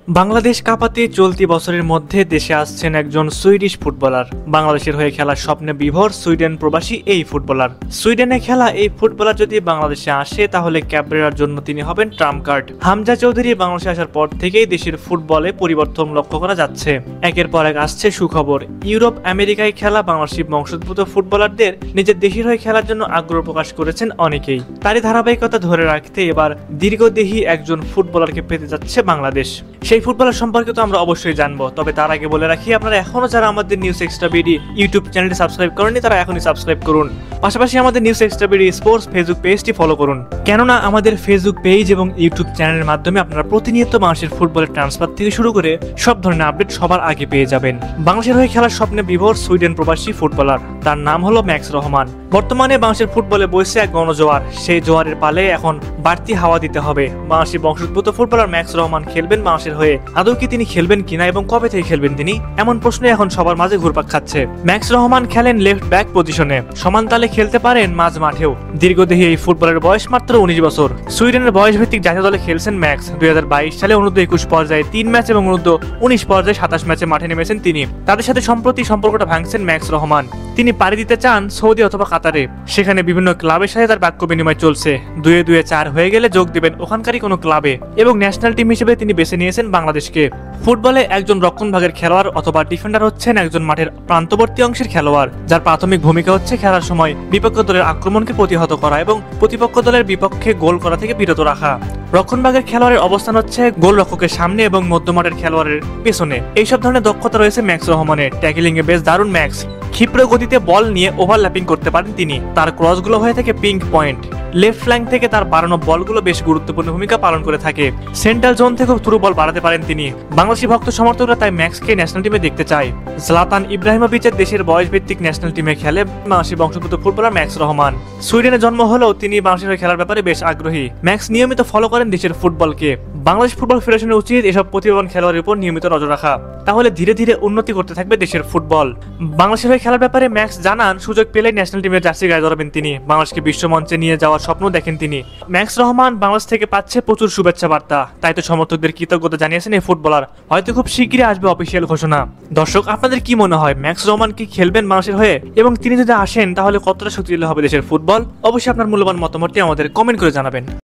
বাংলাদেশ কাঁপাতে চলতি বছরের মধ্যে দেশে আসছেন একজন সুইডিশ ফুটবলার। বাংলাদেশের হয়ে খেলার স্বপ্নে বিভোর সুইডেন প্রবাসী এই ফুটবলার। সুইডেনে খেলা এই ফুটবলার যদি বাংলাদেশে আসে তাহলে ক্যাবরেরার জন্য তিনি হবেন ট্রাম্প কার্ড। হামজা চৌধুরী বাংলাদেশে আসার পর থেকেই দেশের ফুটবলে পরিবর্তন লক্ষ্য করা যাচ্ছে। একের পর এক আসছে সুখবর। ইউরোপ আমেরিকায় খেলা বাংলাদেশি বংশোদ্ভূত ফুটবলারদের নিজের দেশের হয়ে খেলার জন্য আগ্রহ প্রকাশ করেছেন অনেকেই। তারই ধারাবাহিকতা ধরে রাখতে এবার দীর্ঘদেহী একজন ফুটবলারকে পেতে যাচ্ছে বাংলাদেশ। সেই ফুটবলার সম্পর্কে তো আমরা অবশ্যই জানবো, তবে তার আগে বলে রাখি, আপনারা এখনো যারা আমাদের নিউজ এক্সট্রা বিডি ইউটিউব চ্যানেলটি সাবস্ক্রাইব করেননি তারা এখনই সাবস্ক্রাইব করুন। পাশাপাশি আমাদের news extra BD sports Facebook পেজটি ফলো করুন, কেননা আমাদের ফেসবুক পেজ এবং ইউটিউব চ্যানেলের মাধ্যমে আপনারা প্রতিনিয়ত বাংলাদেশের ফুটবলের ট্রান্সফার থেকে শুরু করে সব ধরনের আপডেট সবার আগে পেয়ে যাবেন। বাংলাদেশের হয়ে খেলার স্বপ্নে বিভোর সুইডেন প্রবাসী ফুটবলার, তার নাম হলো ম্যাক্স রহমান। বর্তমানে বাংলাদেশের ফুটবলে বইছে এক গণজোয়ার। সেই জোয়ারের পালে এখন বাড়তি হাওয়া দিতে হবে। বাংলাদেশি বংশোদ্ভূত ফুটবলার ম্যাক্স রহমান খেলবেন বাংলাদেশের হয়ে। আদৌ কি তিনি খেলবেন কিনা এবং কবে থেকে খেলবেন তিনি, এমন প্রশ্নই এখন সবার মাঝে ঘুরপাক খাচ্ছে। ম্যাক্স রহমান খেলেন লেফট ব্যাক পজিশনে, সমান তালে খেলতে পারেন মাঝ মাঠেও। দীর্ঘদেহী এই ফুটবলের বয়স মাত্র 19 বছর। সুইডেনের বয়স ভিত্তিক জাতীয় দলে খেলছেন ম্যাক্স। 2022 সালে অনূর্ধ্ব 21 পর্যায়ে 3 ম্যাচ এবং অনূর্ধ্ব 19 পর্যায়ে 27 ম্যাচে মাঠে নেমেছেন তিনি। তাদের সাথে সম্প্রতি সম্পর্কটা ভাঙছেন ম্যাক্স রহমান। তিনি পাড়ি দিতে চান সৌদি অথবা কাতারে। সেখানে বিভিন্ন ক্লাবের সাথে তার বাক্য বিনিময় চলছে। 2-2 4 হয়ে গেলে যোগ দিবেন ওখানকারই কোনো ক্লাবে, এবং ন্যাশনাল টিম হিসেবে তিনি বেছে নিয়েছেন বাংলাদেশকে। ফুটবলে একজন রক্ষণ ভাগের খেলোয়াড় অথবা ডিফেন্ডার হচ্ছেন একজন মাঠের প্রান্তবর্তী অংশের খেলোয়াড়, যার প্রাথমিক ভূমিকা হচ্ছে খেলার সময় বিপক্ষ দলের আক্রমণকে প্রতিহত করা এবং প্রতিপক্ষ দলের বিপক্ষে গোল করা থেকে বিরত রাখা। রক্ষণ ভাগের খেলোয়াড়ের অবস্থান হচ্ছে গোলরক্ষকের সামনে এবং মধ্যমাঠের খেলোয়াড়ের পেছনে। এইসব ধরনের দক্ষতা রয়েছে ম্যাক্স রহমানের। ট্যাকলিং এ বেশ দারুণ ম্যাক্স। ক্ষিপ্র গতিতে বল নিয়ে ওভারল্যাপিং করতে পারেন তিনি। তার ক্রসগুলো হয়ে থাকে পিঙ্ক পয়েন্ট। লেফট ফ্ল্যাঙ্ক থেকে তার বাড়ানো বলগুলো বেশ গুরুত্বপূর্ণ ভূমিকা পালন করে থাকে। সেন্ট্রাল জোন থেকেও থ্রু বল বাড়াতে পারেন তিনি। বাংলাদেশি ভক্ত সমর্থকরা তাই ম্যাক্সকে ন্যাশনাল টিমে দেখতে চায়। জলাতান ইব্রাহিমোভিচের দেশের বয়স ভিত্তিক ন্যাশনাল টিমে খেলে বাংলাদেশি বংশোদ্ভূত ফুটবলার ম্যাক্স রহমান। সুইডেনে জন্ম হলেও তিনি বাংলাদেশের খেলার ব্যাপারে বেশ আগ্রহী। ম্যাক্স নিয়মিত ফলো করেন দেশের ফুটবলকে। বাংলাদেশ ফুটবল ফেডারেশনের উচিত এসব প্রতিভাবান খেলোয়াড়ের উপর নিয়মিত নজর রাখা, তাহলে ধীরে ধীরে উন্নতি করতে থাকবে দেশের ফুটবল। বাংলাদেশের হয়ে খেলার ব্যাপারে ম্যাক্স জানান, সুযোগ পেলে ন্যাশনাল টিমের জার্সি গায়ে ধরবেন তিনি। বাংলাদেশকে বিশ্বমঞ্চে নিয়ে যাওয়ার স্বপ্ন দেখেন তিনি। ম্যাক্স রহমান বাংলাদেশ থেকে পাচ্ছে প্রচুর শুভেচ্ছা বার্তা, তাই তো সমর্থকদের কৃতজ্ঞতা জানিয়েছেন এই ফুটবলার। হয়তো খুব শীঘ্রই আসবে অফিসিয়াল ঘোষণা। দর্শক, আপনাদের কি মনে হয় ম্যাক্স রহমান কি খেলবেন বাংলাদেশের হয়ে, এবং তিনি যদি আসেন তাহলে কতটা শক্তিশালী হবে দেশের ফুটবল? অবশ্যই আপনার মূল্যবান মতামতটি আমাদের কমেন্ট করে জানাবেন।